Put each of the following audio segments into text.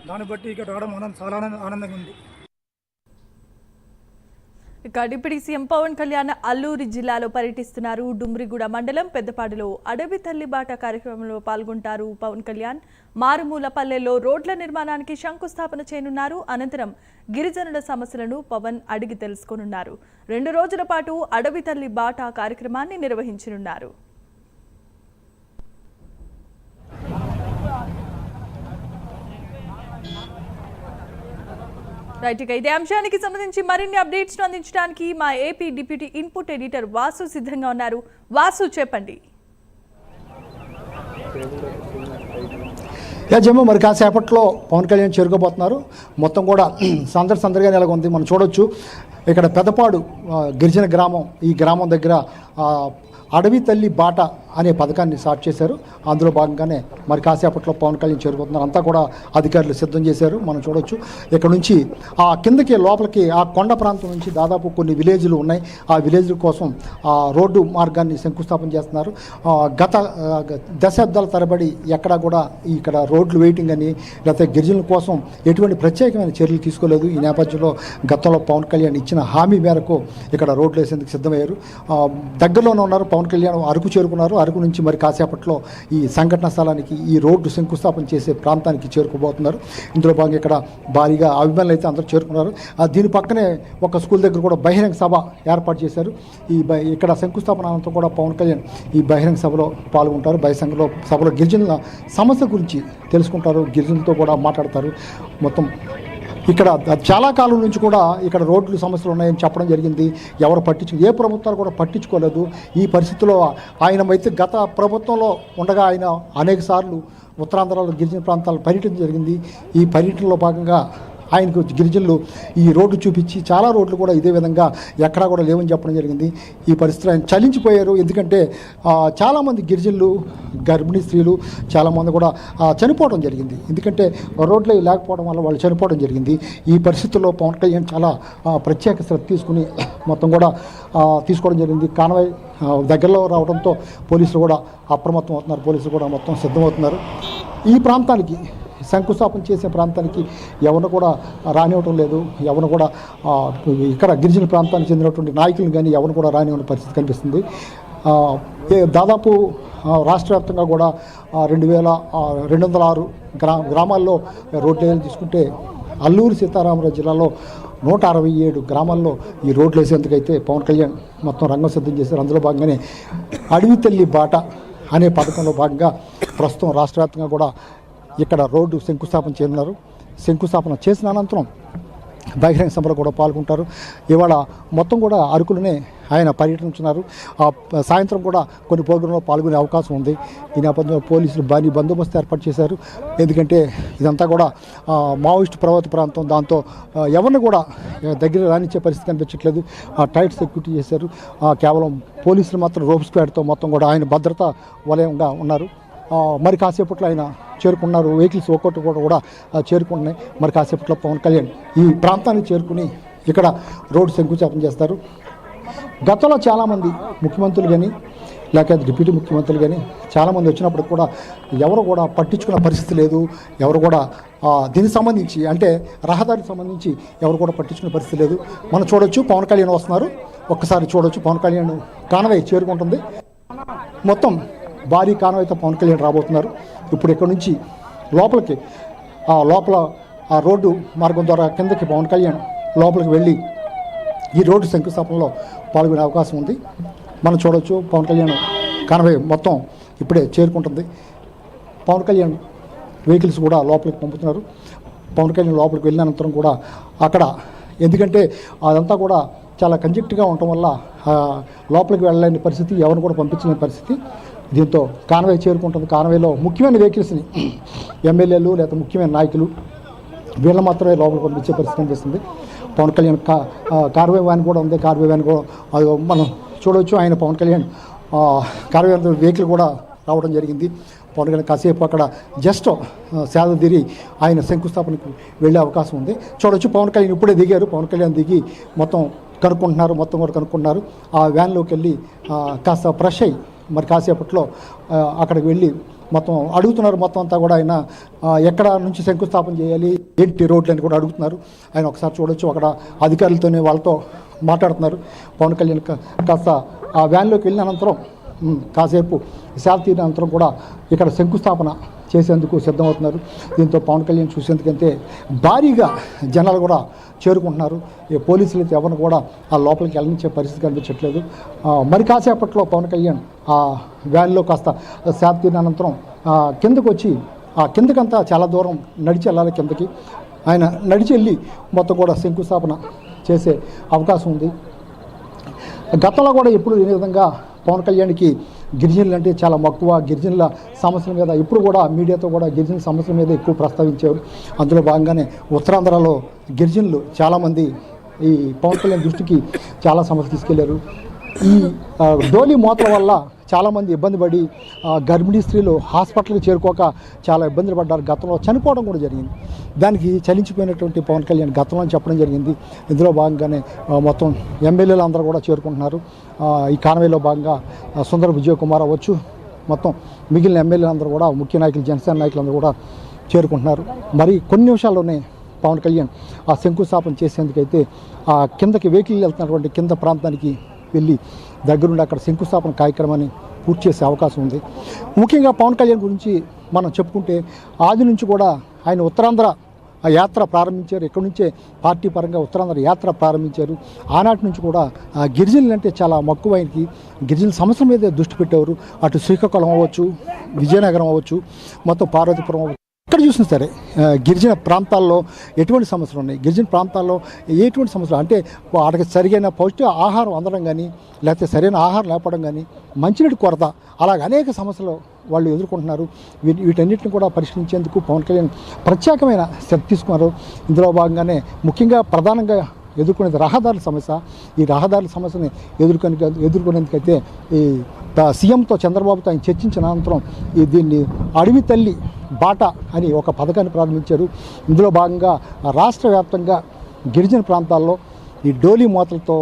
దాన్ని బట్టి ఇక్కడ రావడం మనం చాలా ఆనందంగా ఉంది. ఇక డిప్యూటీ సీఎం పవన్ కళ్యాణ్ అల్లూరి జిల్లాలో పర్యటిస్తున్నారు. డుమ్రిగూడ మండలం పెద్దపాడులో అడవి తల్లి బాట కార్యక్రమంలో పాల్గొంటారు పవన్ కళ్యాణ్. మారుమూల పల్లెల్లో రోడ్ల నిర్మాణానికి శంకుస్థాపన చేయనున్నారు. అనంతరం గిరిజనుల సమస్యలను పవన్ అడిగి తెలుసుకోనున్నారు. 2 రోజుల పాటు అడవి తల్లి బాట కార్యక్రమాన్ని నిర్వహించనున్నారు. రైట్, ఇక ఇదే అంశానికి సంబంధించి మరిన్ని అప్డేట్స్ అందించడానికి మా AP deputy input editor Vasu సిద్ధంగా ఉన్నారు. వాసు, చెప్పండి. జమ్ము మరి కాసేపట్లో పవన్ కళ్యాణ్ చేరుకోబోతున్నారు. మొత్తం కూడా సందడిగా నెలకొంది. మనం చూడొచ్చు ఇక్కడ పెద్దపాడు గిరిజన గ్రామం, ఈ గ్రామం దగ్గర అడవి తల్లి బాట అనే పథకాన్ని స్టార్ట్ చేశారు. అందులో భాగంగానే మరి కాసేపట్లో పవన్ కళ్యాణ్ చేరుకుంటున్నారు. అంతా కూడా అధికారులు సిద్ధం చేశారు. మనం చూడొచ్చు ఇక్కడ నుంచి ఆ కిందకి లోపలికి ఆ కొండ ప్రాంతం నుంచి దాదాపు కొన్ని విలేజ్లు ఉన్నాయి. ఆ విలేజ్ల కోసం ఆ రోడ్డు మార్గాన్ని శంకుస్థాపన చేస్తున్నారు. గత దశాబ్దాల తరబడి ఎక్కడా కూడా ఇక్కడ రోడ్లు వెయిటింగ్ అని లేకపోతే గిరిజనుల కోసం ఎటువంటి ప్రత్యేకమైన చర్యలు తీసుకోలేదు. ఈ నేపథ్యంలో గతంలో పవన్ కళ్యాణ్ ఇచ్చిన హామీ మేరకు ఇక్కడ రోడ్లు వేసేందుకు సిద్ధమయ్యారు. దగ్గరలోనే ఉన్నారు పవన్ కళ్యాణ్. అరకు చేరుకున్నారు. అరకు నుంచి మరి కాసేపట్లో ఈ సంఘటన స్థలానికి, ఈ రోడ్డు శంకుస్థాపన చేసే ప్రాంతానికి చేరుకోబోతున్నారు. ఇందులో భాగంగా ఇక్కడ భారీగా అభిమానులు అయితే అందరూ చేరుకున్నారు. దీని పక్కనే ఒక స్కూల్ దగ్గర కూడా బహిరంగ సభ ఏర్పాటు చేశారు. ఇక్కడ శంకుస్థాపన అనంతరం కూడా పవన్ కళ్యాణ్ ఈ బహిరంగ సభలో పాల్గొంటారు. బహిరంగ సభలో గిరిజనుల సమస్య గురించి తెలుసుకుంటారు. గిరిజనులతో కూడా మాట్లాడతారు. మొత్తం ఇక్కడ చాలా కాలం నుంచి కూడా ఇక్కడ రోడ్లు సమస్యలు ఉన్నాయని చెప్పడం జరిగింది. ఎవరు ఏ ప్రభుత్వాలు కూడా పట్టించుకోలేదు. ఈ పరిస్థితిలో ఆయన అయితే గత ప్రభుత్వంలో ఉండగా ఆయన అనేక సార్లు ఉత్తరాంధ్రలో గిరిజన ప్రాంతాలు పర్యటన జరిగింది. ఈ పర్యటనలో భాగంగా ఆయనకు గిరిజనులు ఈ రోడ్డు చూపించి చాలా రోడ్లు కూడా ఇదే విధంగా ఎక్కడా కూడా లేవని చెప్పడం జరిగింది. ఈ పరిస్థితులు ఆయన చలించిపోయారు. ఎందుకంటే చాలామంది గిరిజనులు, గర్భిణీ స్త్రీలు చాలామంది కూడా చనిపోవడం జరిగింది. ఎందుకంటే రోడ్లు లేకపోవడం వల్ల వాళ్ళు చనిపోవడం జరిగింది. ఈ పరిస్థితుల్లో పవన్ కళ్యాణ్ చాలా ప్రత్యేక శ్రద్ధ తీసుకుని మొత్తం కూడా తీసుకోవడం జరిగింది. కాన్వాయ్ దగ్గరలో రావడంతో పోలీసులు కూడా అప్రమత్తం అవుతున్నారు. పోలీసులు కూడా మొత్తం సిద్ధమవుతున్నారు. ఈ ప్రాంతానికి శంకుస్థాపన చేసే ప్రాంతానికి ఎవరిని కూడా రానివ్వటం లేదు. ఎవరిని కూడా ఇక్కడ గిరిజన ప్రాంతానికి చెందినటువంటి నాయకులను కానీ ఎవరిని కూడా రానివ్వని పరిస్థితి కనిపిస్తుంది. దాదాపు రాష్ట్ర వ్యాప్తంగా కూడా 2206 గ్రామాల్లో రోడ్లు తీసుకుంటే అల్లూరు సీతారామరాజు జిల్లాలో 167 గ్రామాల్లో ఈ రోడ్లు వేసేందుకైతే పవన్ కళ్యాణ్ మొత్తం రంగం సిద్ధం చేశారు. అందులో భాగంగానే అడవి తల్లి బాట అనే పథకంలో భాగంగా ప్రస్తుతం రాష్ట్ర వ్యాప్తంగా కూడా ఇక్కడ రోడ్డు శంకుస్థాపన చేయనున్నారు. శంకుస్థాపన చేసిన అనంతరం బహిరంగ సభలో కూడా పాల్గొంటారు. ఇవాళ మొత్తం కూడా అరకులోనే ఆయన పర్యటించున్నారు. సాయంత్రం కూడా కొన్ని ప్రోగ్రాంలో పాల్గొనే అవకాశం ఉంది. ఈ నేపథ్యంలో పోలీసులు భారీ బందోబస్తు ఏర్పాటు చేశారు. ఎందుకంటే ఇదంతా కూడా మావోయిస్టు ప్రభావిత ప్రాంతం. దాంతో ఎవరిని కూడా దగ్గర రానిచ్చే పరిస్థితి కనిపించట్లేదు. టైట్ సెక్యూరిటీ చేశారు. కేవలం పోలీసులు మాత్రం రోప్ స్క్వాడ్తో మొత్తం కూడా ఆయన భద్రతా వలయంగా ఉన్నారు. మరి కాసేపట్లో ఆయన చేరుకున్నారు. వెహికల్స్ ఒక్కొక్కటి కూడా చేరుకుంటున్నాయి. మరి కాసేపట్లో పవన్ కళ్యాణ్ ఈ ప్రాంతానికి చేరుకుని ఇక్కడ రోడ్డు శంకుస్థాపన చేస్తారు. గతంలో చాలామంది ముఖ్యమంత్రులు కానీ లేకపోతే డిప్యూటీ ముఖ్యమంత్రులు కానీ చాలామంది వచ్చినప్పుడు కూడా ఎవరు కూడా పట్టించుకున్న పరిస్థితి లేదు. ఎవరు కూడా దీనికి సంబంధించి అంటే రహదారికి సంబంధించి ఎవరు కూడా పట్టించుకునే పరిస్థితి లేదు. మనం చూడొచ్చు పవన్ కళ్యాణ్ వస్తున్నారు. ఒక్కసారి చూడొచ్చు పవన్ కళ్యాణ్ కాన్వాయ్ చేరుకుంటుంది. మొత్తం భారీ కాన్వాయ్తో పవన్ కళ్యాణ్ రాబోతున్నారు. ఇప్పుడు ఇక్కడ నుంచి లోపలికి లోపల ఆ రోడ్డు మార్గం ద్వారా కిందకి పవన్ కళ్యాణ్ లోపలికి వెళ్ళి ఈ రోడ్డు శంకుస్థాపనలో పాల్గొనే అవకాశం ఉంది. మనం చూడవచ్చు పవన్ కళ్యాణ్ కాన్వాయ్ మొత్తం ఇప్పుడే చేరుకుంటుంది. పవన్ కళ్యాణ్ వెహికల్స్ కూడా లోపలికి పంపుతున్నారు. పవన్ కళ్యాణ్ లోపలికి వెళ్ళిన అనంతరం కూడా అక్కడ ఎందుకంటే అదంతా కూడా చాలా కంజెక్ట్గా ఉండటం వల్ల లోపలికి వెళ్ళలేని పరిస్థితి, ఎవరిని కూడా పంపించలేని పరిస్థితి. దీంతో కాన్వాయ్ చేరుకుంటుంది. కాన్వాయ్లో ముఖ్యమైన వెహికల్స్ని ఎమ్మెల్యేలు లేదా ముఖ్యమైన నాయకులు వీళ్ళ మాత్రమే లోపలికి పంపించే పరిస్థితి కనిపిస్తుంది. పవన్ కళ్యాణ్ కార్వే వ్యాన్ కూడా ఉంది. కార్వే వ్యాన్ కూడా మనం చూడవచ్చు. ఆయన పవన్ కళ్యాణ్ కార్వే వ్యాన్ వెహికల్ కూడా రావడం జరిగింది. పవన్ కళ్యాణ్ కాసేపు అక్కడ జస్ట్ సేద తీరి ఆయన శంకుస్థాపనకు వెళ్ళే అవకాశం ఉంది. చూడవచ్చు పవన్ కళ్యాణ్ ఇప్పుడే దిగారు. పవన్ కళ్యాణ్ దిగి మొత్తం మొత్తం కూడా కనుక్కుంటున్నారు. ఆ వ్యాన్లోకి వెళ్ళి కాస్త ఫ్రెష్ అయ్యి మరి కాసేపట్లో అక్కడికి వెళ్ళి మొత్తం అడుగుతున్నారు. మొత్తం అంతా కూడా ఆయన ఎక్కడ నుంచి శంకుస్థాపన చేయాలి, ఏంటి రోడ్లు అని కూడా అడుగుతున్నారు. ఆయన ఒకసారి చూడొచ్చు, అక్కడ అధికారులతోనే వాళ్ళతో మాట్లాడుతున్నారు. పవన్ కళ్యాణ్ కాస్త ఆ వ్యాన్లోకి వెళ్ళిన అనంతరం కాసేపు సేవ తీరిన అనంతరం కూడా ఇక్కడ శంకుస్థాపన చేసేందుకు సిద్ధమవుతున్నారు. దీంతో పవన్ కళ్యాణ్ చూసేందుకంటే భారీగా జనాలు కూడా చేరుకుంటున్నారు. ఈ పోలీసులు అయితే ఎవరిని కూడా ఆ లోపలికి వెళ్ళనిచ్చే పరిస్థితి కనిపించట్లేదు. మరి కాసేపట్లో పవన్ కళ్యాణ్ ఆ వ్యాన్లో కాస్త సేవ తీరిన అనంతరం కిందకు వచ్చి ఆ కిందకంతా చాలా దూరం నడిచి వెళ్ళాలి. కిందకి ఆయన నడిచి వెళ్ళి మొత్తం కూడా శంకుస్థాపన చేసే అవకాశం ఉంది. గతంలో కూడా ఎప్పుడు ఈ విధంగా పవన్ కళ్యాణ్కి గిరిజనులు అంటే చాలా మక్కువ. గిరిజనుల సమస్యల మీద ఇప్పుడు కూడా మీడియాతో కూడా గిరిజనుల సమస్యల మీద ఎక్కువ ప్రస్తావించారు. అందులో భాగంగానే ఉత్తరాంధ్రలో గిరిజనులు చాలామంది ఈ పవన్ కళ్యాణ్ దృష్టికి చాలా సమస్యలు తీసుకెళ్లారు. ఈ డోలీ మోతల వల్ల చాలామంది ఇబ్బంది పడి గర్భిణీ స్త్రీలు హాస్పిటల్కి చేరుకోక చాలా ఇబ్బందులు పడ్డారు. గతంలో చనిపోవడం కూడా జరిగింది. దానికి చలించిపోయినటువంటి పవన్ కళ్యాణ్ గతంలో చెప్పడం జరిగింది. ఇందులో భాగంగానే మొత్తం ఎమ్మెల్యేలు అందరూ కూడా చేరుకుంటున్నారు. ఈ కాన్వేలో భాగంగా సుందర విజయ్ కుమార్ అవ్వచ్చు, మొత్తం మిగిలిన ఎమ్మెల్యేలు అందరూ కూడా, ముఖ్య నాయకులు, జనసేన నాయకులందరూ కూడా చేరుకుంటున్నారు. మరి కొన్ని నిమిషాల్లోనే పవన్ కళ్యాణ్ ఆ శంకుస్థాపన చేసేందుకైతే ఆ కిందకి వెహికల్ వెళ్తున్నటువంటి కింద ప్రాంతానికి వెళ్ళి దగ్గరుండి అక్కడ శంకుస్థాపన కార్యక్రమాన్ని పూర్తి చేసే అవకాశం ఉంది. ముఖ్యంగా పవన్ కళ్యాణ్ గురించి మనం చెప్పుకుంటే ఆది నుంచి కూడా ఆయన ఉత్తరాంధ్ర యాత్ర ప్రారంభించారు. ఎక్కడి నుంచే పార్టీ పరంగా ఉత్తరాంధ్ర యాత్ర ప్రారంభించారు. ఆనాటి నుంచి కూడా గిరిజనులు అంటే చాలా మక్కువ. ఆయనకి గిరిజనుల సమస్యల మీద దృష్టి పెట్టేవారు. అటు శ్రీకాకుళం అవ్వచ్చు, విజయనగరం అవ్వచ్చు, మొత్తం పార్వతీపురం అవ్వచ్చు, ఎక్కడ చూసినా సరే గిరిజన ప్రాంతాల్లో ఎటువంటి సమస్యలు ఉన్నాయి, గిరిజన ప్రాంతాల్లో ఎటువంటి సమస్యలు అంటే వాటికి సరిగైన పౌష్టిక ఆహారం అందడం కానీ, లేకపోతే సరైన ఆహారం లేకపోవడం కానీ, మంచినీటి కొరత, అలాగ అనేక సమస్యలు వాళ్ళు ఎదుర్కొంటున్నారు. వీటన్నిటిని కూడా పరిష్కరించేందుకు పవన్ కళ్యాణ్ ప్రత్యేకమైన శ్రద్ధ తీసుకున్నారు. ఇందులో భాగంగానే ముఖ్యంగా ప్రధానంగా ఎదుర్కొనేది రహదారుల సమస్య. ఈ రహదారుల సమస్యని ఎదుర్కొనేందుకైతే ఈ సీఎంతో చంద్రబాబుతో ఆయన చర్చించిన అనంతరం దీన్ని అడవి తల్లి బాట అని ఒక పథకాన్ని ప్రారంభించారు. ఇందులో భాగంగా రాష్ట్ర వ్యాప్తంగా గిరిజన ప్రాంతాల్లో ఈ డోలీ మోతలతో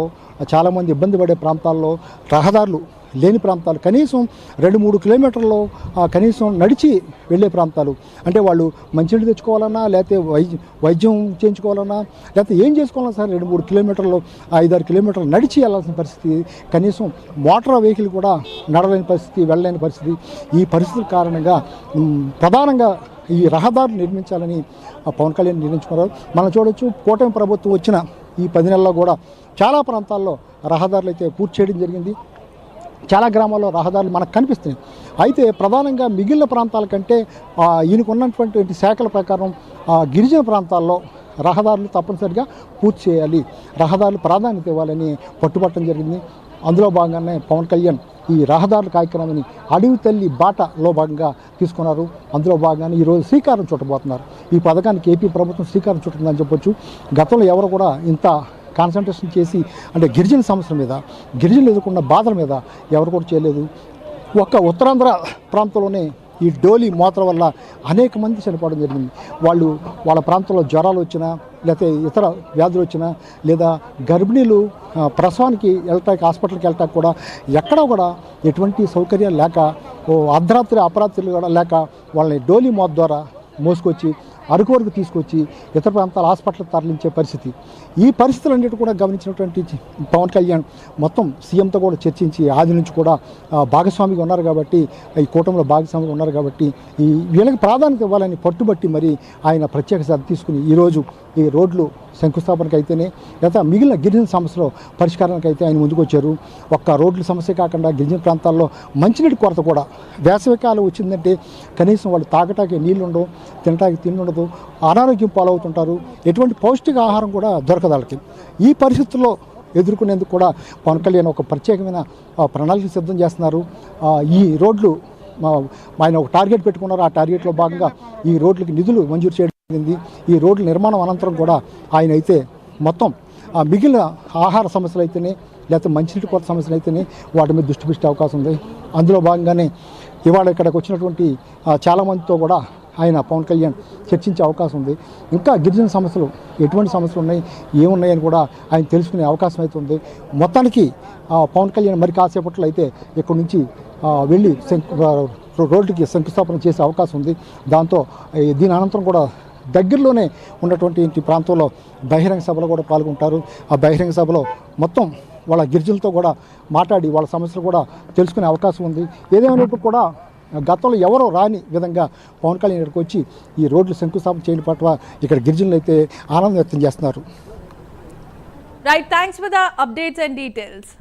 చాలామంది ఇబ్బంది పడే ప్రాంతాల్లో, రహదారులు లేని ప్రాంతాలు, కనీసం 2-3 కిలోమీటర్లు కనీసం నడిచి వెళ్ళే ప్రాంతాలు, అంటే వాళ్ళు మంచినీళ్ళు తెచ్చుకోవాలన్నా, లేకపోతే వైద్యం చేయించుకోవాలన్నా, లేకపోతే ఏం చేసుకోవాలన్నా సరే 2-3 కిలోమీటర్లు, 5-6 కిలోమీటర్లు నడిచి వెళ్ళాల్సిన పరిస్థితి. కనీసం మోటార్ వెహికల్ కూడా నడలేని పరిస్థితి, వెళ్ళలేని పరిస్థితి. ఈ పరిస్థితుల కారణంగా ప్రధానంగా ఈ రహదారులు నిర్మించాలని పవన్ కళ్యాణ్ నిర్ణయించుకున్నారు. మనం చూడొచ్చు, కూటమి ప్రభుత్వం వచ్చిన ఈ 10 నెలల్లో కూడా చాలా ప్రాంతాల్లో రహదారులు అయితే పూర్తి చేయడం జరిగింది. చాలా గ్రామాల్లో రహదారులు మనకు కనిపిస్తున్నాయి. అయితే ప్రధానంగా మిగిలిన ప్రాంతాల కంటే ఈయనకు ఉన్నటువంటి శాఖల ప్రకారం గిరిజన ప్రాంతాల్లో రహదారులు తప్పనిసరిగా పూర్తి చేయాలి, రహదారులు ప్రాధాన్యత ఇవ్వాలని పట్టుబట్టడం జరిగింది. అందులో భాగంగానే పవన్ కళ్యాణ్ ఈ రహదారుల కార్యక్రమాన్ని అడవి తల్లి బాటలో భాగంగా తీసుకున్నారు. అందులో భాగంగానే ఈరోజు శ్రీకారం చుట్టబోతున్నారు. ఈ పథకానికి ఏపీ ప్రభుత్వం శ్రీకారం చుట్టిందని చెప్పొచ్చు. గతంలో ఎవరు కూడా ఇంత కాన్సన్ట్రేషన్ చేసి అంటే గిరిజన సమస్యల మీద, గిరిజనులు ఎదుర్కొన్న బాధల మీద ఎవరు కూడా చేయలేదు. ఒక్క ఉత్తరాంధ్ర ప్రాంతంలోనే ఈ డోలీ మోతల వల్ల అనేక మంది చనిపోవడం జరిగింది. వాళ్ళ ప్రాంతంలో జ్వరాలు వచ్చినా, లేకపోతే ఇతర వ్యాధులు వచ్చినా, లేదా గర్భిణీలు ప్రసవానికి వెళ్ళటానికి, హాస్పిటల్కి వెళ్ళటానికి కూడా ఎక్కడ కూడా ఎటువంటి సౌకర్యాలు లేక, అర్ధరాత్రి అపరాత్రులు కూడా లేక వాళ్ళని డోలీ మోత ద్వారా మోసుకొచ్చి అరకు వరకు తీసుకొచ్చి ఇతర ప్రాంతాల హాస్పిటల్కి తరలించే పరిస్థితి. ఈ పరిస్థితులన్నిటి కూడా గమనించినటువంటి పవన్ కళ్యాణ్ మొత్తం సీఎంతో కూడా చర్చించి ఆది నుంచి కూడా భాగస్వామిగా ఉన్నారు కాబట్టి, ఈ కూటమిలో భాగస్వామిగా ఉన్నారు కాబట్టి వీళ్ళకి ప్రాధాన్యత ఇవ్వాలని పట్టుబట్టి మరి ఆయన ప్రత్యేక శ్రద్ధ తీసుకుని ఈరోజు ఈ రోడ్లు శంకుస్థాపనకి అయితేనే, లేదా మిగిలిన గిరిజన సమస్యలో పరిష్కారానికి అయితే ఆయన ముందుకు వచ్చారు. ఒక్క రోడ్ల సమస్య కాకుండా గిరిజన ప్రాంతాల్లో మంచినీటి కొరత కూడా, వేసవికాలం వచ్చిందంటే కనీసం వాళ్ళు తాగటానికి నీళ్ళు ఉండవు, తినటానికి తిండి ఉండదు, అనారోగ్యం పాలవుతుంటారు, ఎటువంటి పౌష్టిక ఆహారం కూడా దొరకదు వాళ్ళకి. ఈ పరిస్థితుల్లో ఎదుర్కొనేందుకు కూడా పవన్ కళ్యాణ్ ఒక ప్రత్యేకమైన ప్రణాళిక సిద్ధం చేస్తున్నారు. ఈ రోడ్లు ఆయన ఒక టార్గెట్ పెట్టుకున్నారు. ఆ టార్గెట్లో భాగంగా ఈ రోడ్లకి నిధులు మంజూరు చేయడం జరిగింది. ఈ రోడ్ల నిర్మాణం అనంతరం కూడా ఆయన అయితే మొత్తం మిగిలిన ఆహార సమస్యలు అయితేనే, లేకపోతే మంచినీటి కొరత సమస్యలు అయితేనే వాటి మీద దృష్టి పెట్టే అవకాశం ఉంది. అందులో భాగంగానే ఇవాళ ఇక్కడికి వచ్చినటువంటి చాలామందితో కూడా ఆయన పవన్ కళ్యాణ్ చర్చించే అవకాశం ఉంది. ఇంకా గిరిజన సమస్యలు ఎటువంటి సమస్యలు ఉన్నాయి, ఏమున్నాయని కూడా ఆయన తెలుసుకునే అవకాశం అయితే ఉంది. మొత్తానికి పవన్ కళ్యాణ్ మరి కాసేపట్లో అయితే ఇక్కడి నుంచి వెళ్ళి రోడ్డుకి శంకుస్థాపన చేసే అవకాశం ఉంది. దాంతో దీని అనంతరం కూడా దగ్గరలోనే ఉన్నటువంటి ఇంటి ప్రాంతంలో బహిరంగ సభలో కూడా పాల్గొంటారు. ఆ బహిరంగ సభలో మొత్తం వాళ్ళ గిరిజనులతో కూడా మాట్లాడి వాళ్ళ సమస్యలు కూడా తెలుసుకునే అవకాశం ఉంది. ఏదేమైనప్పుడు కూడా గతంలో ఎవరో రాని విధంగా పవన్ కళ్యాణ్ ఇక్కడికి వచ్చి ఈ రోడ్లు శంకుస్థాపన చేయడం పట్ల ఇక్కడ గిరిజనులు అయితే ఆనందం వ్యక్తం చేస్తున్నారు. Right, thanks for the updates and details.